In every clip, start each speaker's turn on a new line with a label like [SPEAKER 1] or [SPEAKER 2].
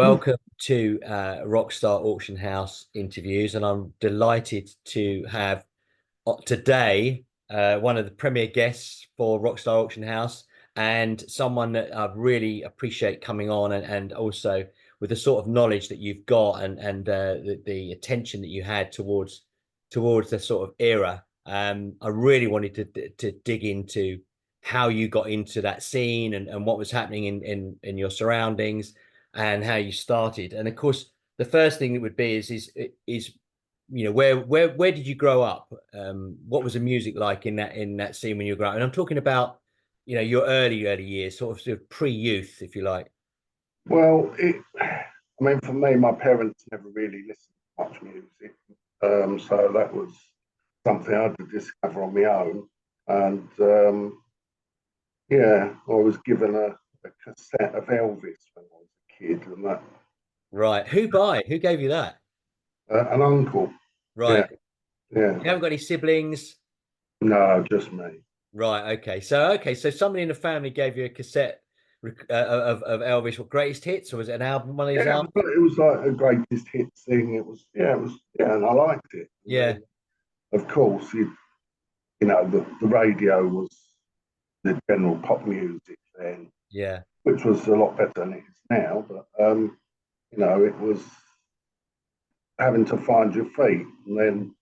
[SPEAKER 1] Welcome to Rockstar Auction House interviews, and I'm delighted to have today one of the premier guests for Rockstar Auction House, and someone that I really appreciate coming on, and also with the sort of knowledge that you've got, and the attention that you had towards the sort of era. I really wanted to dig into how you got into that scene, and what was happening in your surroundings, and how you started. And of course, the first thing that would be is where did you grow up? What was the music like in that scene when you were growing up? And I'm talking about your early years, sort of pre-youth, if you like.
[SPEAKER 2] Well, I mean, for me, my parents never really listened to much music, so that was something I had to discover on my own. And yeah, I was given a cassette of Elvis when I was a kid, and that
[SPEAKER 1] Right. Who gave you that?
[SPEAKER 2] an uncle. Yeah,
[SPEAKER 1] Right.
[SPEAKER 2] yeah,
[SPEAKER 1] You haven't got any siblings?
[SPEAKER 2] no, just me.
[SPEAKER 1] Right. Okay. So somebody in the family gave you a cassette of Elvis, what, greatest hits, or was it an album, one of his
[SPEAKER 2] Yeah,
[SPEAKER 1] albums?
[SPEAKER 2] it was like a greatest hits thing. Yeah, and I liked it. And
[SPEAKER 1] Yeah.
[SPEAKER 2] then, of course, the radio was the general pop music then,
[SPEAKER 1] Yeah.
[SPEAKER 2] which was a lot better than it is now. But it was having to find your feet, and then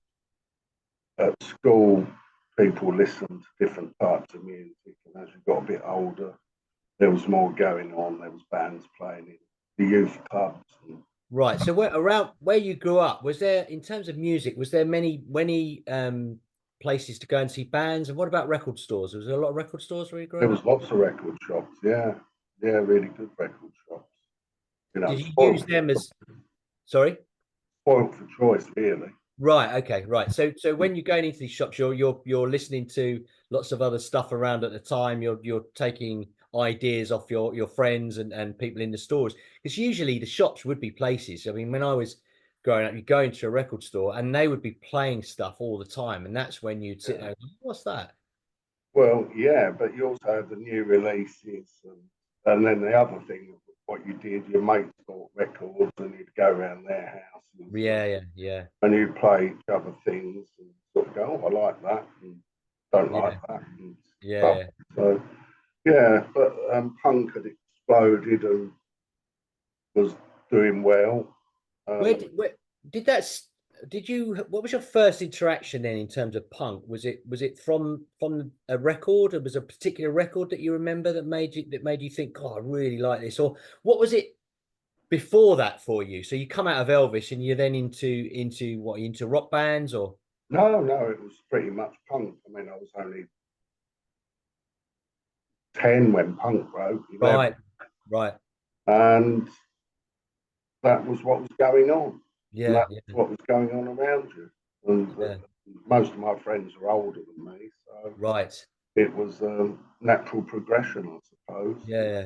[SPEAKER 2] at school, people listened to different types of music, and as you got a bit older, there was more going on. There was bands playing in the youth clubs. And,
[SPEAKER 1] Right. So around where you grew up, was there, in terms of music, was there many places to go and see bands? And what about record stores? Was there a lot of record stores where you
[SPEAKER 2] there
[SPEAKER 1] growing
[SPEAKER 2] was
[SPEAKER 1] up?
[SPEAKER 2] lots of record shops. Yeah, yeah, really good record shops.
[SPEAKER 1] Did you use
[SPEAKER 2] Spoiled,
[SPEAKER 1] them as, sorry?
[SPEAKER 2] spoiled for choice, really.
[SPEAKER 1] Right. Okay. Right. So when you're going into these shops, you're listening to lots of other stuff around at the time. You're taking ideas off your friends and people in the stores, because usually the shops would be places. I mean, when I was growing up, you go into a record store and they would be playing stuff all the time, and that's when you'd sit there
[SPEAKER 2] Yeah.
[SPEAKER 1] and go, what's that?
[SPEAKER 2] Well, yeah, but you also had the new releases, and then the other thing, what you did, your mates bought records, and you'd go around their houses,
[SPEAKER 1] Yeah.
[SPEAKER 2] and you'd play each other things, and sort of go, oh, I like that, and don't like
[SPEAKER 1] Yeah.
[SPEAKER 2] that, and stuff.
[SPEAKER 1] Yeah.
[SPEAKER 2] So, yeah, but punk had exploded and was doing well. Um,
[SPEAKER 1] Where did that did you, what was your first interaction then in terms of punk? Was it from a record, or was a particular record that you remember that made you think, God, I really like this? Or what was it before that for you? So you come out of Elvis and you're then into rock bands, or
[SPEAKER 2] no, it was pretty much punk. I mean, I was only 10 when punk broke, 11,
[SPEAKER 1] right, right.
[SPEAKER 2] and that was what was going on, and
[SPEAKER 1] Yeah,
[SPEAKER 2] that was
[SPEAKER 1] yeah,
[SPEAKER 2] what was going on around you. And
[SPEAKER 1] yeah,
[SPEAKER 2] most of my friends are older than me, so
[SPEAKER 1] right.
[SPEAKER 2] it was natural progression, I suppose.
[SPEAKER 1] Yeah.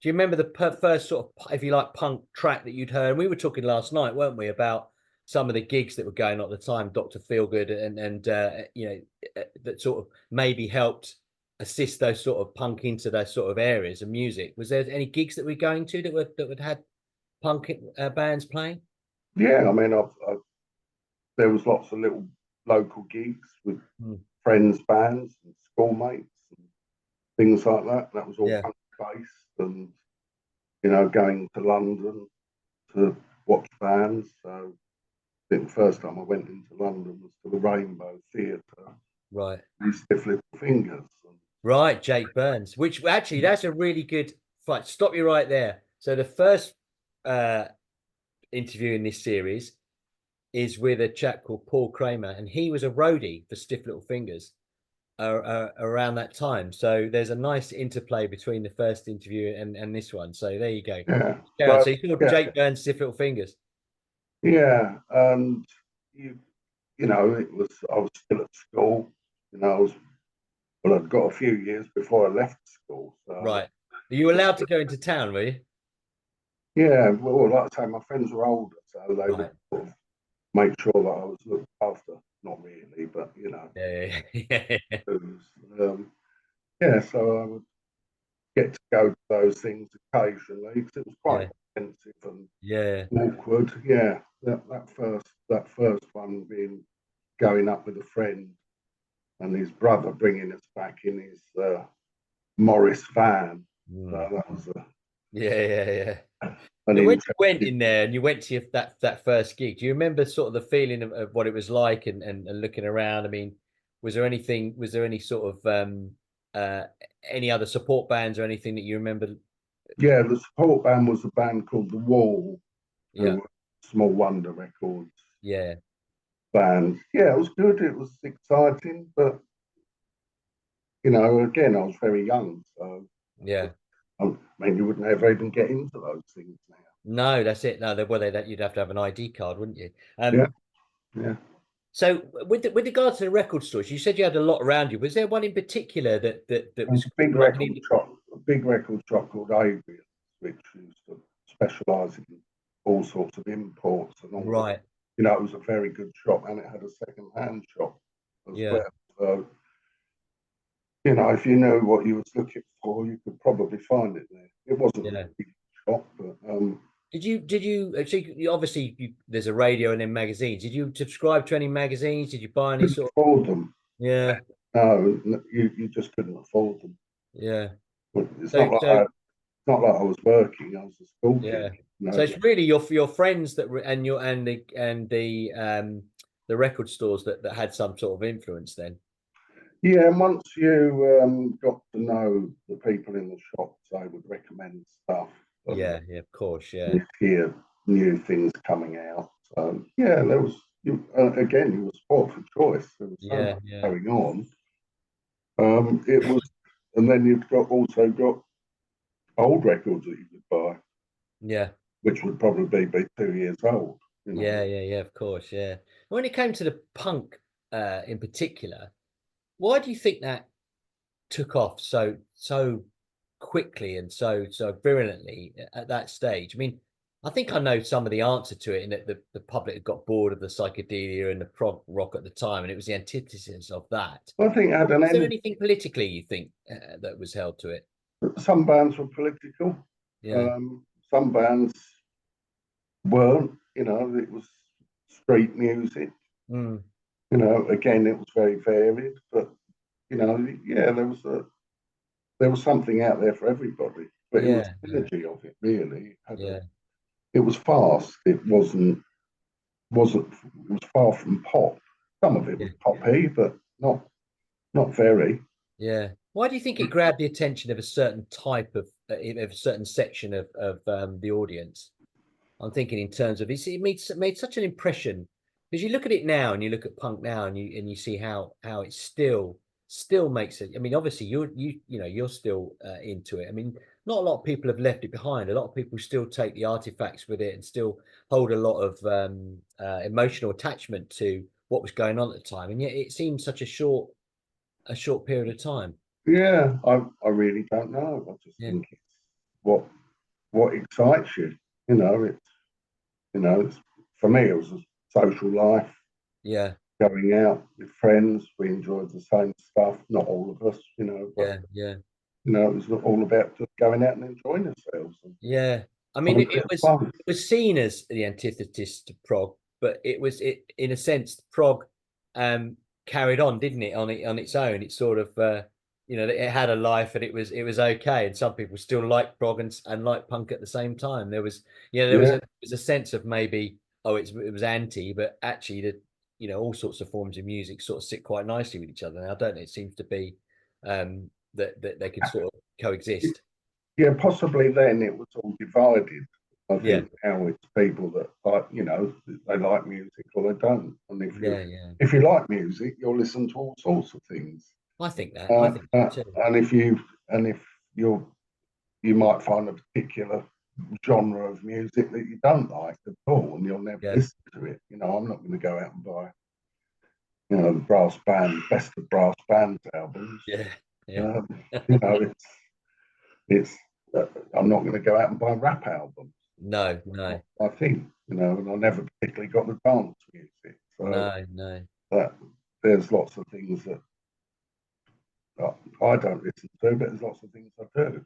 [SPEAKER 1] Do you remember the first sort of, if you like, punk track that you'd heard? We were talking last night, weren't we, about some of the gigs that were going on at the time, Dr. Feelgood, and that sort of maybe helped assist those sort of punk into those sort of areas of music. Was there any gigs that we're going to that would had punk bands playing?
[SPEAKER 2] Yeah, I mean, there was lots of little local gigs with
[SPEAKER 1] Hmm.
[SPEAKER 2] friends, bands, and schoolmates, and things like that. That was all
[SPEAKER 1] Yeah.
[SPEAKER 2] punk based, and going to London to watch bands. So I think the first time I went into London was to the Rainbow Theatre,
[SPEAKER 1] Right.
[SPEAKER 2] these stiff little fingers. And,
[SPEAKER 1] Right, Jake Burns, which actually that's a really good fight. Stop you right there. So the first uh interview in this series is with a chap called Paul Kramer, and he was a roadie for Stiff Little Fingers around that time. So there's a nice interplay between the first interview and this one. So there you go.
[SPEAKER 2] yeah,
[SPEAKER 1] Yeah.
[SPEAKER 2] but
[SPEAKER 1] So you saw
[SPEAKER 2] yeah,
[SPEAKER 1] Jake Burns, Stiff Little Fingers.
[SPEAKER 2] yeah, and you, it was I was still at school. I was well, I'd got a few years before I left school, so
[SPEAKER 1] Right. Are you allowed to go into town, were you?
[SPEAKER 2] yeah. Well, like I say, my friends were older, so they would
[SPEAKER 1] Right.
[SPEAKER 2] sort of make sure that I was looked after. Not really, but
[SPEAKER 1] Yeah.
[SPEAKER 2] it was, yeah. So I would get to go to those things occasionally because it was quite
[SPEAKER 1] Yeah.
[SPEAKER 2] expensive and
[SPEAKER 1] Yeah.
[SPEAKER 2] awkward. Yeah, that first one being going up with a friend and his brother bringing us back in his Morris van. So
[SPEAKER 1] Mm.
[SPEAKER 2] that was
[SPEAKER 1] Yeah.
[SPEAKER 2] an
[SPEAKER 1] So when you went
[SPEAKER 2] interesting.
[SPEAKER 1] in there and you went to that first gig, do you remember sort of the feeling of what it was like and looking around? I mean, was there any sort of uh any other support bands or anything that you remember?
[SPEAKER 2] Yeah, the support band was a band called The Wall, who
[SPEAKER 1] Yeah,
[SPEAKER 2] were Small Wonder Records
[SPEAKER 1] yeah,
[SPEAKER 2] band. Yeah, it was good. It was exciting, but again, I was very young, so
[SPEAKER 1] yeah.
[SPEAKER 2] I mean, you wouldn't ever even get into those things now.
[SPEAKER 1] No, that's it. No, that you'd have to have an ID card, wouldn't you?
[SPEAKER 2] Yeah, yeah.
[SPEAKER 1] So with regards to the record stores, you said you had a lot around you. Was there one in particular that
[SPEAKER 2] There's
[SPEAKER 1] was
[SPEAKER 2] a big
[SPEAKER 1] like
[SPEAKER 2] record shop, called Adrian, which used to specialise in all sorts of imports and all that.
[SPEAKER 1] right?
[SPEAKER 2] It was a very good shop, and it had a second-hand shop as
[SPEAKER 1] Yeah,
[SPEAKER 2] well. So, if you knew what you was looking for, you could probably find it there. It wasn't a
[SPEAKER 1] yeah.
[SPEAKER 2] big shop, but
[SPEAKER 1] Did you actually obviously there's a radio and then magazines. Did you subscribe to any magazines? Did you buy any
[SPEAKER 2] couldn't
[SPEAKER 1] sort of
[SPEAKER 2] afford them.
[SPEAKER 1] yeah,
[SPEAKER 2] No, you just couldn't afford them.
[SPEAKER 1] yeah.
[SPEAKER 2] It's
[SPEAKER 1] So
[SPEAKER 2] not like
[SPEAKER 1] so
[SPEAKER 2] I was working. I was a school
[SPEAKER 1] yeah.
[SPEAKER 2] kid.
[SPEAKER 1] So it's really your friends that were and your and the record stores that had some sort of influence then.
[SPEAKER 2] Yeah, and once you got to know the people in the shops, they would recommend stuff, and
[SPEAKER 1] Yeah, of course, yeah.
[SPEAKER 2] you'd hear new things coming out. So yeah, there was again, you were spoiled for choice. There was so much
[SPEAKER 1] Yeah.
[SPEAKER 2] going on. It was, and then you've also got old records that you could buy,
[SPEAKER 1] Yeah.
[SPEAKER 2] which would probably be 2 years old.
[SPEAKER 1] Yeah, of course, yeah. When it came to the punk in particular, why do you think that took off so quickly and so virulently at that stage? I mean, I think I know some of the answer to it in that the public had got bored of the psychedelia and the prog rock at the time, and it was the antithesis of that.
[SPEAKER 2] I think it had an
[SPEAKER 1] Was there
[SPEAKER 2] energy.
[SPEAKER 1] anything politically you think that was held to it?
[SPEAKER 2] Some bands were political.
[SPEAKER 1] Yeah,
[SPEAKER 2] Some bands weren't. It was street music.
[SPEAKER 1] mm,
[SPEAKER 2] Again, it was very varied, but yeah, there was something out there for everybody. But it was the
[SPEAKER 1] yeah,
[SPEAKER 2] energy of it really.
[SPEAKER 1] yeah,
[SPEAKER 2] It was fast. It wasn't. It was far from pop. Some of it
[SPEAKER 1] yeah,
[SPEAKER 2] was poppy, but not very.
[SPEAKER 1] yeah. Why do you think it grabbed the attention of a certain type of a certain section of the audience? I'm thinking in terms of it made such an impression because you look at it now and you look at punk now and you see how it still makes it. I mean, obviously you're still into it. I mean, not a lot of people have left it behind. A lot of people still take the artifacts with it and still hold a lot of emotional attachment to what was going on at the time. And yet it seems such a short period of time.
[SPEAKER 2] Yeah, I really don't know. I just
[SPEAKER 1] Yeah,
[SPEAKER 2] think it's what what excites you. It's for me. It was a social life,
[SPEAKER 1] yeah,
[SPEAKER 2] going out with friends. We enjoyed the same stuff. Not all of us, but
[SPEAKER 1] yeah.
[SPEAKER 2] it was all about just going out and enjoying ourselves and
[SPEAKER 1] Yeah, I mean,
[SPEAKER 2] having a
[SPEAKER 1] it
[SPEAKER 2] bit of
[SPEAKER 1] was
[SPEAKER 2] fun.
[SPEAKER 1] it was seen as the antithesis to prog, but it in a sense prog carried on, didn't it, on its own? It sort of it had a life and it was okay, and some people still like prog and like punk at the same time.
[SPEAKER 2] Yeah,
[SPEAKER 1] There was a sense of maybe it was anti, but actually all sorts of forms of music sort of sit quite nicely with each other now, don't it? It seems to be that they could sort of coexist.
[SPEAKER 2] yeah. Possibly then it was all divided. I
[SPEAKER 1] Yeah,
[SPEAKER 2] think now it's people that like, they like music or they don't. And if you
[SPEAKER 1] yeah.
[SPEAKER 2] if you like music, you'll listen to all sorts of things.
[SPEAKER 1] I think that. I
[SPEAKER 2] Uh,
[SPEAKER 1] think
[SPEAKER 2] uh,
[SPEAKER 1] that too.
[SPEAKER 2] and if you might find a particular genre of music that you don't like at all, and you'll never
[SPEAKER 1] Yeah,
[SPEAKER 2] listen to it. I'm not going to go out and buy, the brass band, best of brass bands albums.
[SPEAKER 1] yeah, yeah.
[SPEAKER 2] Um, you know, it's I'm not going to go out and buy rap albums.
[SPEAKER 1] No,
[SPEAKER 2] Not
[SPEAKER 1] no,
[SPEAKER 2] my thing, and I never particularly got the dance music. So
[SPEAKER 1] no.
[SPEAKER 2] that there's lots of things that I don't listen to, but there's lots of things I do.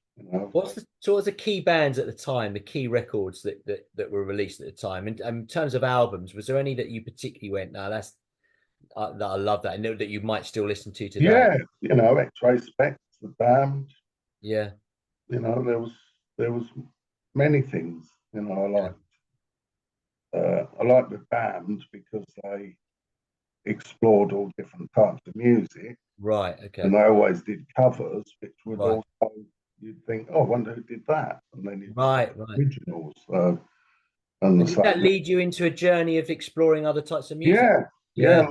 [SPEAKER 1] What's the So what was the key bands at the time, the key records that were released at the time? And in terms of albums, was there any that you particularly went, no, that's that I love that, and that you might still listen to today?
[SPEAKER 2] Yeah, X-Ray Specs, the band.
[SPEAKER 1] Yeah,
[SPEAKER 2] There was many things.
[SPEAKER 1] yeah.
[SPEAKER 2] I like the band because they explored all different types of music,
[SPEAKER 1] Right.
[SPEAKER 2] and
[SPEAKER 1] Okay.
[SPEAKER 2] they always did covers, which would
[SPEAKER 1] Right.
[SPEAKER 2] also you'd think, oh, I wonder who did that, and then you'd think
[SPEAKER 1] Right. Right.
[SPEAKER 2] originals. And the
[SPEAKER 1] And did that
[SPEAKER 2] same,
[SPEAKER 1] lead you into a journey of exploring other types of music?
[SPEAKER 2] yeah, yeah,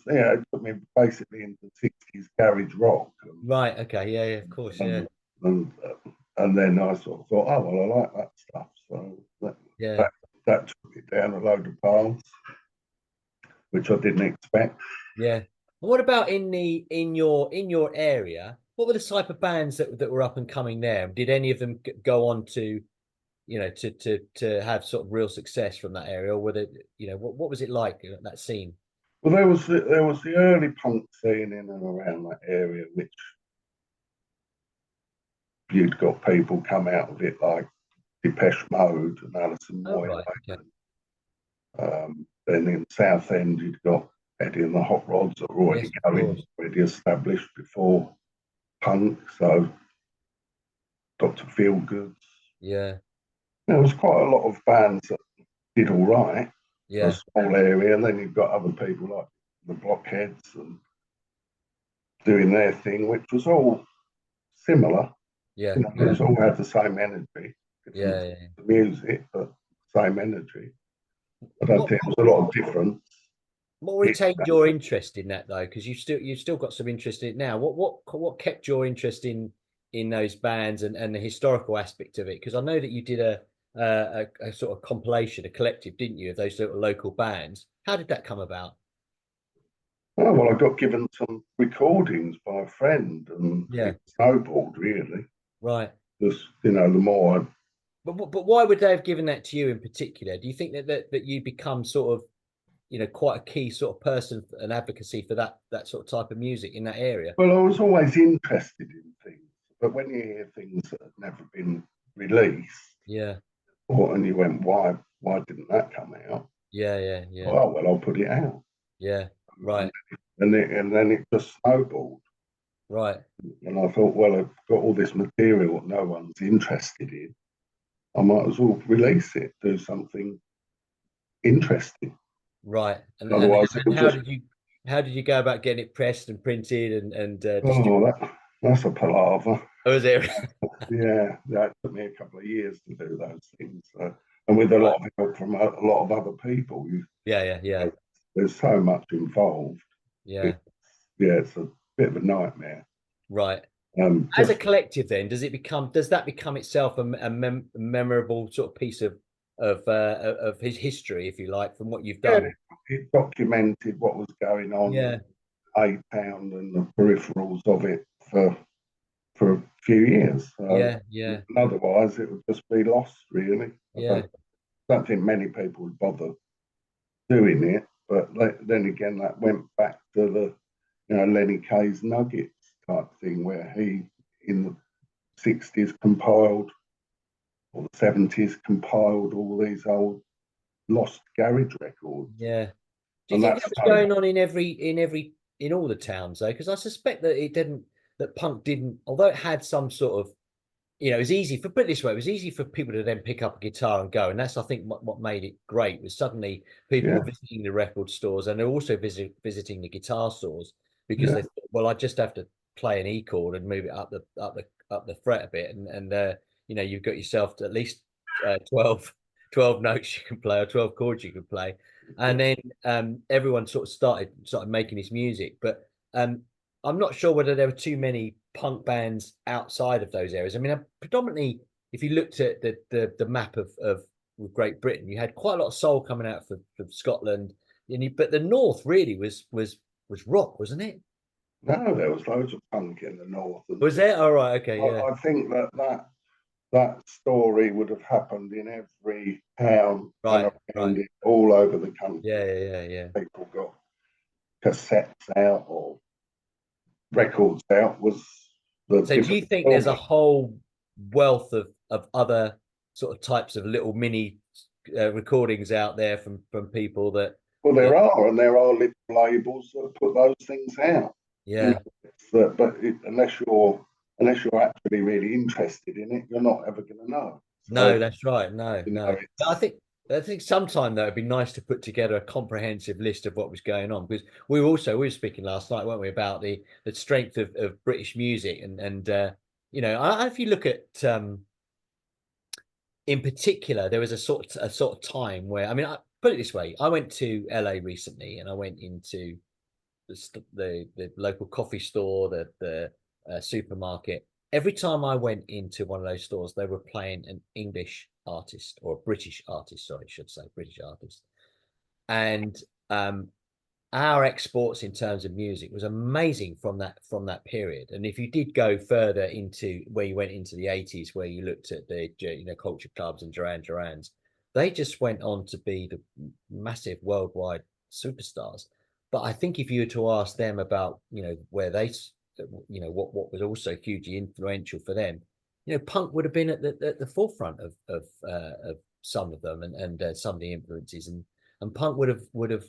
[SPEAKER 1] Yeah.
[SPEAKER 2] it took me basically into '60s garage rock,
[SPEAKER 1] Right. Okay. Yeah. Yeah. Of course. Yeah.
[SPEAKER 2] and and, and then I sort of thought, oh well, I like that stuff, so
[SPEAKER 1] Yeah.
[SPEAKER 2] that, that took it down a load of paths, which I didn't expect.
[SPEAKER 1] Yeah. And what about in your area? What were the type of bands that were up and coming there? Did any of them go on to, to have sort of real success from that area, or were they, what was it like, that scene?
[SPEAKER 2] Well, there was the early punk scene in and around that area, which you'd got people come out of it like Depeche Mode and Alison
[SPEAKER 1] Oh,
[SPEAKER 2] Moylan.
[SPEAKER 1] right. Okay.
[SPEAKER 2] Then in Southend, you'd got Eddie and the Hot Rods that were already
[SPEAKER 1] Yes, of
[SPEAKER 2] going,
[SPEAKER 1] course.
[SPEAKER 2] already established before punk. So Dr. Feelgood.
[SPEAKER 1] Yeah.
[SPEAKER 2] There was quite a lot of bands that did all right for a
[SPEAKER 1] Yeah.
[SPEAKER 2] small area, and then you've got other people like the Blockheads and doing their thing, which was all similar.
[SPEAKER 1] Yeah.
[SPEAKER 2] It
[SPEAKER 1] Yeah.
[SPEAKER 2] was all had the same energy, different
[SPEAKER 1] Yeah. Yeah.
[SPEAKER 2] music, but same energy. I don't
[SPEAKER 1] What
[SPEAKER 2] think
[SPEAKER 1] what
[SPEAKER 2] there was a lot of difference.
[SPEAKER 1] what retained your interest in that though? Because you've still got some interest in it now. What kept your interest in those bands and the historical aspect of it? Because I know that you did a sort of compilation, a collective, didn't you, of those sort of local bands? How did that come about?
[SPEAKER 2] Oh, well, I got given some recordings by a friend, and
[SPEAKER 1] Yeah.
[SPEAKER 2] it snowballed really.
[SPEAKER 1] Right.
[SPEAKER 2] Just the more I,
[SPEAKER 1] But why would they have given that to you in particular? Do you think that you become sort of, quite a key sort of person and advocacy for that sort of type of music in that area?
[SPEAKER 2] well, I was always interested in things, but when you hear things that have never been released,
[SPEAKER 1] Yeah.
[SPEAKER 2] and you went, why didn't that come out?
[SPEAKER 1] Yeah. Yeah. Yeah.
[SPEAKER 2] Oh well, I'll put it out,
[SPEAKER 1] Yeah.
[SPEAKER 2] and
[SPEAKER 1] Right.
[SPEAKER 2] then it just snowballed.
[SPEAKER 1] Right.
[SPEAKER 2] And I thought, well, I've got all this material that no one's interested in. I might as well release it, do something interesting.
[SPEAKER 1] Right.
[SPEAKER 2] Otherwise, it
[SPEAKER 1] And
[SPEAKER 2] would just,
[SPEAKER 1] how did you go about getting it pressed and printed and
[SPEAKER 2] oh,
[SPEAKER 1] distributed?
[SPEAKER 2] that's a palaver.
[SPEAKER 1] Oh, was it?
[SPEAKER 2] Yeah, that took me a couple of years to do those things. And with a
[SPEAKER 1] Right.
[SPEAKER 2] lot of help from a lot of other people,
[SPEAKER 1] Yeah, yeah, yeah,
[SPEAKER 2] there's so much involved.
[SPEAKER 1] yeah.
[SPEAKER 2] It, yeah, it's a bit of a nightmare.
[SPEAKER 1] Right. As a
[SPEAKER 2] Just
[SPEAKER 1] collective, then, does that become itself a memorable sort of piece of his history, if you like, from what you've
[SPEAKER 2] yeah,
[SPEAKER 1] done?
[SPEAKER 2] it documented what was going on
[SPEAKER 1] Yeah,
[SPEAKER 2] in A Town and the peripherals of it for a few years.
[SPEAKER 1] yeah, yeah,
[SPEAKER 2] And otherwise, it would just be lost, really. I
[SPEAKER 1] yeah,
[SPEAKER 2] don't think many people would bother doing it. But then again, that went back to the Lenny Kay's Nuggets type thing, where he in the '60s compiled or the '70s compiled all these old lost garage records,
[SPEAKER 1] yeah. Do you
[SPEAKER 2] and
[SPEAKER 1] think
[SPEAKER 2] that's
[SPEAKER 1] that was
[SPEAKER 2] so.
[SPEAKER 1] going on in all the towns though? Because I suspect that punk didn't, although it had some sort of, it was easy for, put it this way, it was easy for people to then pick up a guitar and go. And that's, I think, what made it great was suddenly people were
[SPEAKER 2] Yeah,
[SPEAKER 1] visiting the record stores and they're also visiting the guitar stores because
[SPEAKER 2] yeah,
[SPEAKER 1] they thought, well, I just have to play an E chord and move it up the fret a bit. And you've got yourself to at least 12 notes you can play or 12 chords you can play. And then everyone sort of making this music. But I'm not sure whether there were too many punk bands outside of those areas. I mean, predominantly, if you looked at the map of Great Britain, you had quite a lot of soul coming out from Scotland, but the north really was rock, wasn't it?
[SPEAKER 2] no, there was loads of punk in the north, and
[SPEAKER 1] Was there? All right, okay, yeah,
[SPEAKER 2] I think that story would have happened in every town and
[SPEAKER 1] right, right,
[SPEAKER 2] around it, all over the country.
[SPEAKER 1] yeah, yeah, yeah, yeah.
[SPEAKER 2] People got cassettes out or records out was the
[SPEAKER 1] So do
[SPEAKER 2] different
[SPEAKER 1] you think there's a
[SPEAKER 2] story.
[SPEAKER 1] whole wealth of other sort of types of little mini recordings out there from people that
[SPEAKER 2] Well,
[SPEAKER 1] that
[SPEAKER 2] there are little labels that put those things out. You
[SPEAKER 1] yeah.
[SPEAKER 2] know, unless you're actually really interested in it, you're not ever going to know. So
[SPEAKER 1] No, that's right. No,
[SPEAKER 2] you know,
[SPEAKER 1] no. I think sometime though it'd be nice to put together a comprehensive list of what was going on, because we were speaking last night, weren't we, about the strength of British music, and if you look at in particular, there was a sort of time where, I mean, I put it this way: I went to LA recently, and I went into the local coffee store, the supermarket. Every time I went into one of those stores, they were playing an English artist, or a British artist, sorry, I should say British artist. And um, our exports in terms of music was amazing from that period. And if you did go further into where you went into the 80s, where you looked at the culture clubs and Duran Duran's, they just went on to be the massive worldwide superstars. But I think if you were to ask them about where they what was also hugely influential for them, punk would have been at the forefront of some of them, and some of the influences, and punk would have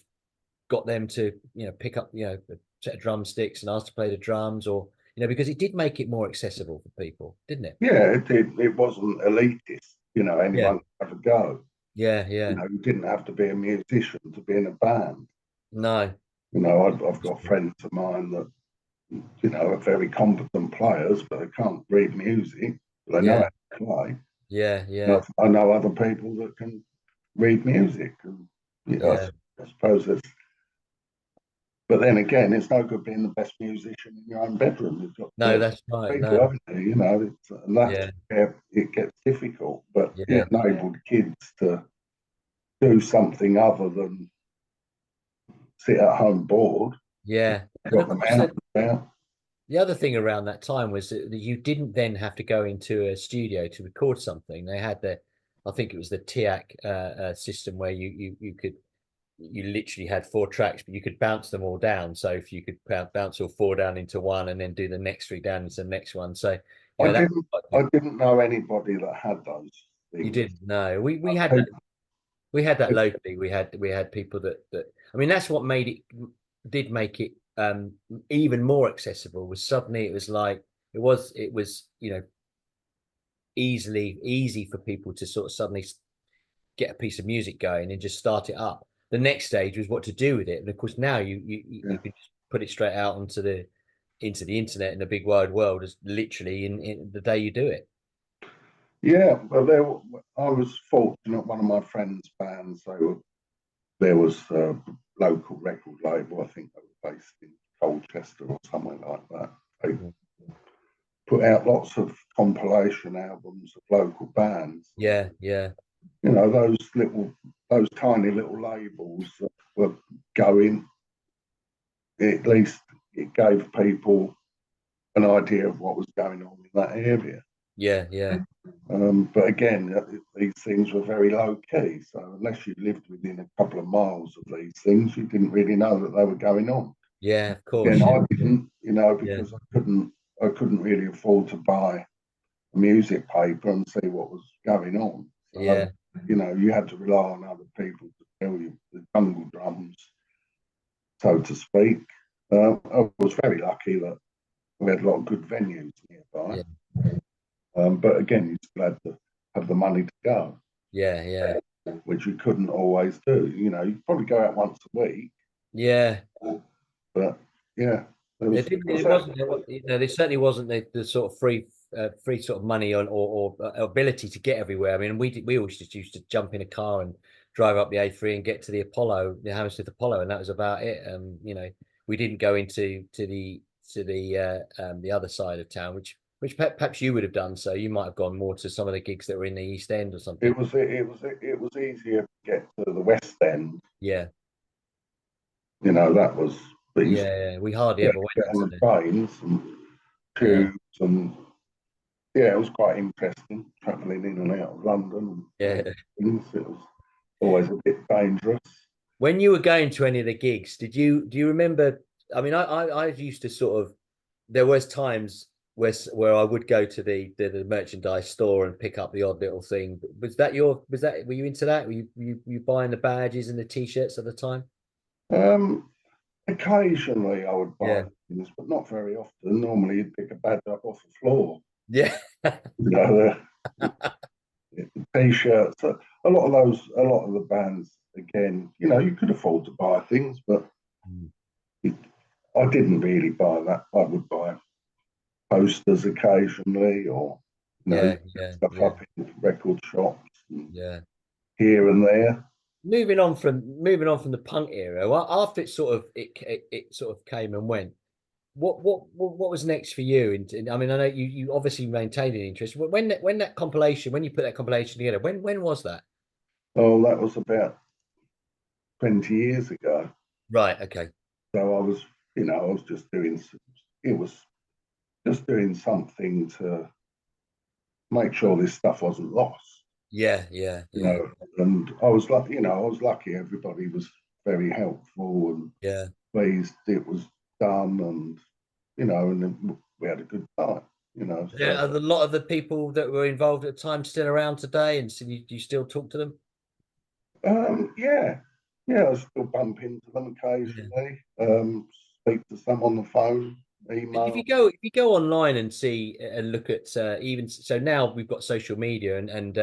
[SPEAKER 1] got them to pick up a set of drumsticks and ask to play the drums, or because it did make it more accessible for people, didn't it?
[SPEAKER 2] yeah, it wasn't elitist.
[SPEAKER 1] Yeah,
[SPEAKER 2] Anyone could have a go.
[SPEAKER 1] yeah, yeah.
[SPEAKER 2] You didn't have to be a musician to be in a band.
[SPEAKER 1] No,
[SPEAKER 2] I've got friends of mine that are very competent players, but they can't read music. But they know
[SPEAKER 1] yeah,
[SPEAKER 2] how to play.
[SPEAKER 1] yeah, yeah,
[SPEAKER 2] I know other people that can read music, and
[SPEAKER 1] yeah.
[SPEAKER 2] I suppose it's. But then again, it's no good being the best musician in your own bedroom. You've got to
[SPEAKER 1] No,
[SPEAKER 2] do it
[SPEAKER 1] that's right.
[SPEAKER 2] with
[SPEAKER 1] No,
[SPEAKER 2] people, haven't you? And that's
[SPEAKER 1] yeah,
[SPEAKER 2] where it gets difficult. But it
[SPEAKER 1] yeah,
[SPEAKER 2] enabled kids to do something other than sit at home bored.
[SPEAKER 1] yeah. And
[SPEAKER 2] Got
[SPEAKER 1] of
[SPEAKER 2] them
[SPEAKER 1] course,
[SPEAKER 2] out
[SPEAKER 1] the,
[SPEAKER 2] there.
[SPEAKER 1] the other thing around that time was that you didn't then have to go into a studio to record something. They had I think it was the TIAC system, where you could, you literally had four tracks, but you could bounce them all down. So if you could bounce all four down into one, and then do the next three down into the next one. So
[SPEAKER 2] I
[SPEAKER 1] that
[SPEAKER 2] didn't.
[SPEAKER 1] was quite
[SPEAKER 2] I
[SPEAKER 1] good.
[SPEAKER 2] didn't know anybody that had those
[SPEAKER 1] You
[SPEAKER 2] things.
[SPEAKER 1] didn't know. We had that.
[SPEAKER 2] People,
[SPEAKER 1] We had that locally. We had people that I mean, that's what did make it even more accessible. Was suddenly it was like it was easy for people to sort of suddenly get a piece of music going and just start it up. The next stage was what to do with it, and of course now you
[SPEAKER 2] yeah,
[SPEAKER 1] can just put it straight out into the internet in the big wide world, as literally in the day you do it.
[SPEAKER 2] yeah. But I was fortunate. One of my friends' bands, there was a local record label. I think they were based in Colchester or somewhere like that. They
[SPEAKER 1] Mhm.
[SPEAKER 2] put out lots of compilation albums of local bands. And,
[SPEAKER 1] Yeah, yeah,
[SPEAKER 2] those tiny little labels that were going. At least it gave people an idea of what was going on in that area.
[SPEAKER 1] yeah, yeah,
[SPEAKER 2] But again, these things were very low key. So unless you lived within a couple of miles of these things, you didn't really know that they were going on.
[SPEAKER 1] yeah. Of
[SPEAKER 2] Again,
[SPEAKER 1] course, yeah,
[SPEAKER 2] I didn't,
[SPEAKER 1] yeah,
[SPEAKER 2] because I couldn't really afford to buy a music paper and see what was going on. So,
[SPEAKER 1] yeah,
[SPEAKER 2] you had to rely on other people to tell you the jungle drums, so to speak. I was very lucky that we had a lot of good venues nearby.
[SPEAKER 1] yeah,
[SPEAKER 2] But again, you still had to have the money to go,
[SPEAKER 1] yeah, yeah.
[SPEAKER 2] which you couldn't always do. You'd probably go out once a week,
[SPEAKER 1] Yeah,
[SPEAKER 2] but yeah, there
[SPEAKER 1] there
[SPEAKER 2] was,
[SPEAKER 1] didn't. It wasn't. There certainly wasn't the sort of free sort of money or ability to get everywhere. I mean, we always just used to jump in a car and drive up the A3 and get to the Apollo, the Hammersmith Apollo, and that was about it. We didn't go into the other side of town, which perhaps you would have done. So you might have gone more to some of the gigs that were in the East End or something.
[SPEAKER 2] it was easier to get to the West End.
[SPEAKER 1] Yeah,
[SPEAKER 2] That was, but you still
[SPEAKER 1] yeah. We hardly
[SPEAKER 2] had
[SPEAKER 1] ever
[SPEAKER 2] to
[SPEAKER 1] went
[SPEAKER 2] get on
[SPEAKER 1] into
[SPEAKER 2] the
[SPEAKER 1] the.
[SPEAKER 2] trains and
[SPEAKER 1] Yeah,
[SPEAKER 2] tubes, and yeah, it was quite interesting travelling in and out of London and
[SPEAKER 1] yeah.
[SPEAKER 2] things. It was always a bit dangerous.
[SPEAKER 1] When you were going to any of the gigs, do you remember? I mean, I used to sort of, there was times where I would go to the merchandise store and pick up the odd little thing. Were you into that? Were you buying the badges and the t-shirts at the time?
[SPEAKER 2] Um, Occasionally I would buy
[SPEAKER 1] Yeah.
[SPEAKER 2] things, but not very often. Normally you'd pick a badge up off the floor.
[SPEAKER 1] Yeah.
[SPEAKER 2] You know, t-shirts. A lot of the bands, again, you could afford to buy things, but
[SPEAKER 1] Mm.
[SPEAKER 2] I didn't really buy that. I would buy posters occasionally, or
[SPEAKER 1] Yeah,
[SPEAKER 2] get
[SPEAKER 1] yeah,
[SPEAKER 2] stuff
[SPEAKER 1] yeah,
[SPEAKER 2] up in record shops and
[SPEAKER 1] yeah.
[SPEAKER 2] here and there.
[SPEAKER 1] Moving on from the punk era, well, after it sort of came and went. What was next for you? I mean, I know you obviously maintained an interest. When you put that compilation together, when was that?
[SPEAKER 2] Oh, that was about 20 years ago.
[SPEAKER 1] Right. Okay.
[SPEAKER 2] So I was just doing. It was just doing something to make sure this stuff wasn't lost.
[SPEAKER 1] Yeah. Yeah.
[SPEAKER 2] You
[SPEAKER 1] Yeah.
[SPEAKER 2] know, and I was like, I was lucky. Everybody was very helpful and
[SPEAKER 1] Yeah.
[SPEAKER 2] pleased it was done, and and then we had a good time.
[SPEAKER 1] Yeah.
[SPEAKER 2] So
[SPEAKER 1] Are a lot of the people that were involved at the time still around today, and so you still talk to them?
[SPEAKER 2] yeah, yeah, I still bump into them
[SPEAKER 1] Yeah.
[SPEAKER 2] occasionally. Speak to some on the phone,
[SPEAKER 1] And if you
[SPEAKER 2] email.
[SPEAKER 1] go if you go online and see and look at even so now we've got social media and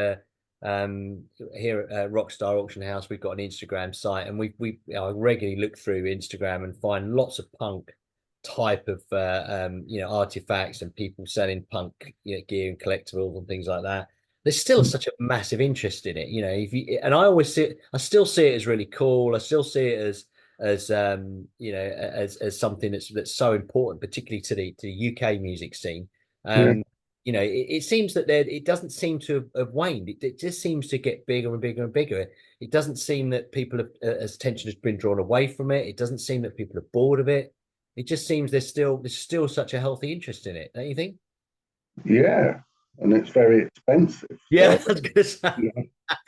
[SPEAKER 1] here at Rockstar Auction House we've got an Instagram site and I regularly look through Instagram and find lots of punk type of artifacts and people selling punk gear and collectibles and things like that. There's still such a massive interest in it, if you and I still see it as really cool. I still see it as something that's so important, particularly to the UK music scene.
[SPEAKER 2] Yeah,
[SPEAKER 1] It seems that it doesn't seem to have waned. It just seems to get bigger and bigger and bigger. It doesn't seem that people have as attention has been drawn away from it. It doesn't seem that people are bored of it. It just seems there's still such a healthy interest in it, don't you think?
[SPEAKER 2] yeah, and it's very expensive.
[SPEAKER 1] Yeah,
[SPEAKER 2] So
[SPEAKER 1] I was gonna say.
[SPEAKER 2] you know,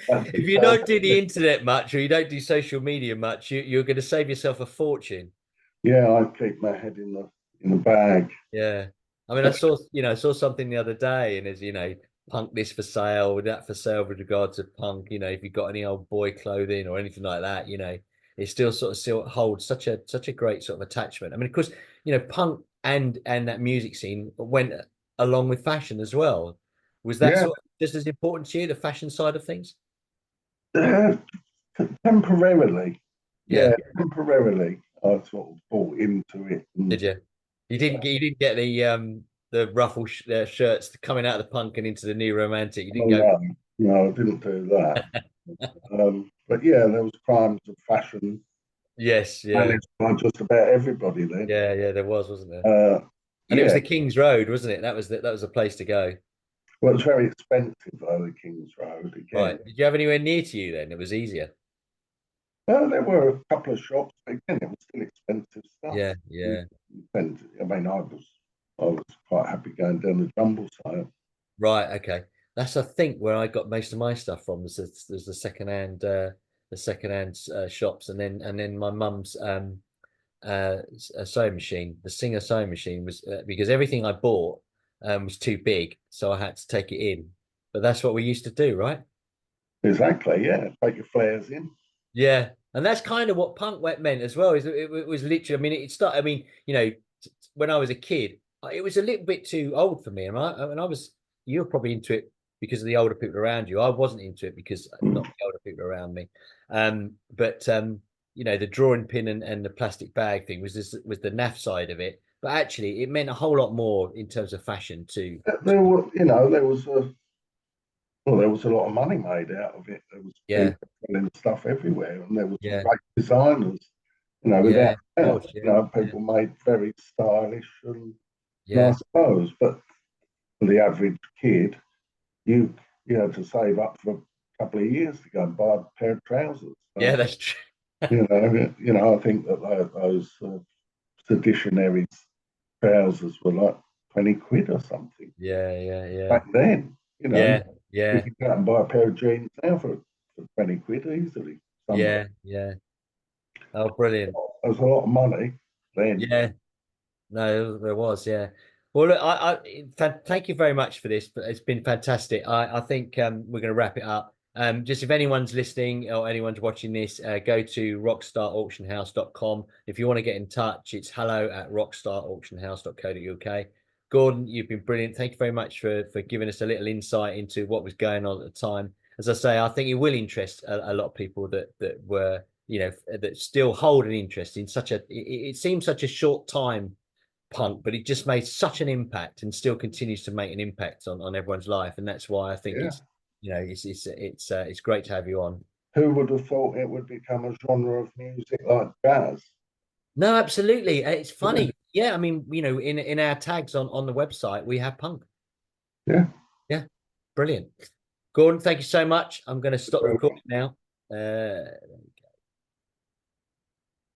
[SPEAKER 2] that's
[SPEAKER 1] If
[SPEAKER 2] the
[SPEAKER 1] you
[SPEAKER 2] first.
[SPEAKER 1] don't do the internet much or you don't do social media much, you're going to save yourself a fortune.
[SPEAKER 2] Yeah, I keep my head in the bag.
[SPEAKER 1] Yeah. I mean, I saw something the other day and punk this for sale, that for sale with regard to punk, if you've got any old boy clothing or anything like that, it still holds such a great sort of attachment. I mean, of course, punk and that music scene went along with fashion as well. Was that
[SPEAKER 2] Yeah,
[SPEAKER 1] sort of just as important to you, the fashion side of things?
[SPEAKER 2] uh, temporarily.
[SPEAKER 1] Yeah.
[SPEAKER 2] Yeah, temporarily. I sort of bought into it,
[SPEAKER 1] Did
[SPEAKER 2] and
[SPEAKER 1] you? You didn't get the shirts coming out of the punk and into the new romantic. You didn't
[SPEAKER 2] oh
[SPEAKER 1] go.
[SPEAKER 2] no, no, I didn't do that. But yeah, there was crimes of fashion
[SPEAKER 1] Yes, yeah,
[SPEAKER 2] managed by just about everybody then.
[SPEAKER 1] yeah, yeah. There was, wasn't there?
[SPEAKER 2] Uh,
[SPEAKER 1] And it was
[SPEAKER 2] yeah,
[SPEAKER 1] the King's Road, wasn't it? That was the place to go.
[SPEAKER 2] well, it was very expensive though, the King's Road again.
[SPEAKER 1] Right. Did you have anywhere near to you then? It was easier.
[SPEAKER 2] There were a couple of shops, but again, it was still expensive stuff.
[SPEAKER 1] Yeah,
[SPEAKER 2] You,
[SPEAKER 1] yeah.
[SPEAKER 2] I mean, I was quite happy going down the jumble sale.
[SPEAKER 1] Right. Okay. That's I think where I got most of my stuff from. There's the secondhand shops, and then my mum's a sewing machine. The Singer sewing machine was because everything I bought was too big, so I had to take it in. But that's what we used to do, right?
[SPEAKER 2] Exactly, yeah. Take your flares in.
[SPEAKER 1] Yeah, and that's kind of what punk wet meant as well. Is it was literally. I mean, it started. I mean, when I was a kid, it was a little bit too old for me, and I was. You were probably into it because of the older people around you. I wasn't into it because not the older people around me. But the drawing pin and the plastic bag thing was the naff side of it. But actually, it meant a whole lot more in terms of fashion too.
[SPEAKER 2] There was a lot of money made out of it. There was
[SPEAKER 1] Yeah,
[SPEAKER 2] people selling stuff everywhere, and there was some
[SPEAKER 1] yeah,
[SPEAKER 2] great designers.
[SPEAKER 1] yeah,
[SPEAKER 2] Without
[SPEAKER 1] of
[SPEAKER 2] doubt,
[SPEAKER 1] course, yeah, yeah,
[SPEAKER 2] people made very stylish and
[SPEAKER 1] yeah,
[SPEAKER 2] nice clothes. But for the average kid, you you had to save up for a couple of years to go and buy a pair of trousers.
[SPEAKER 1] yeah.
[SPEAKER 2] So
[SPEAKER 1] That's true.
[SPEAKER 2] I think that those seditionary trousers were like 20 quid or something
[SPEAKER 1] Yeah, yeah, yeah,
[SPEAKER 2] back then.
[SPEAKER 1] yeah,
[SPEAKER 2] You
[SPEAKER 1] yeah.
[SPEAKER 2] could go out and buy a pair of jeans now for 20 quid easily. Sometimes
[SPEAKER 1] Yeah, yeah. Oh, brilliant.
[SPEAKER 2] there's a lot of money then.
[SPEAKER 1] Yeah, no, there was, yeah. Well, look, thank you very much for this. But it's been fantastic. I think we're going to wrap it up. Just if anyone's listening or anyone's watching this, go to rockstarauctionhouse.com. If you want to get in touch, it's hello@rockstarauctionhouse.co.uk. Gordon, you've been brilliant. Thank you very much for giving us a little insight into what was going on at the time. As I say, I think it will interest a lot of people that were, that still hold an interest in such a. It seems such a short time punk, but it just made such an impact and still continues to make an impact on everyone's life. And that's why I think
[SPEAKER 2] Yeah.
[SPEAKER 1] it's great to have you on.
[SPEAKER 2] Who would have thought it would become a genre of music like jazz?
[SPEAKER 1] No, absolutely. It's
[SPEAKER 2] Yeah.
[SPEAKER 1] funny. Yeah, I mean, in our tags on the website, we have punk.
[SPEAKER 2] Yeah.
[SPEAKER 1] Yeah, brilliant. Gordon, thank you so much. I'm going to stop the recording now.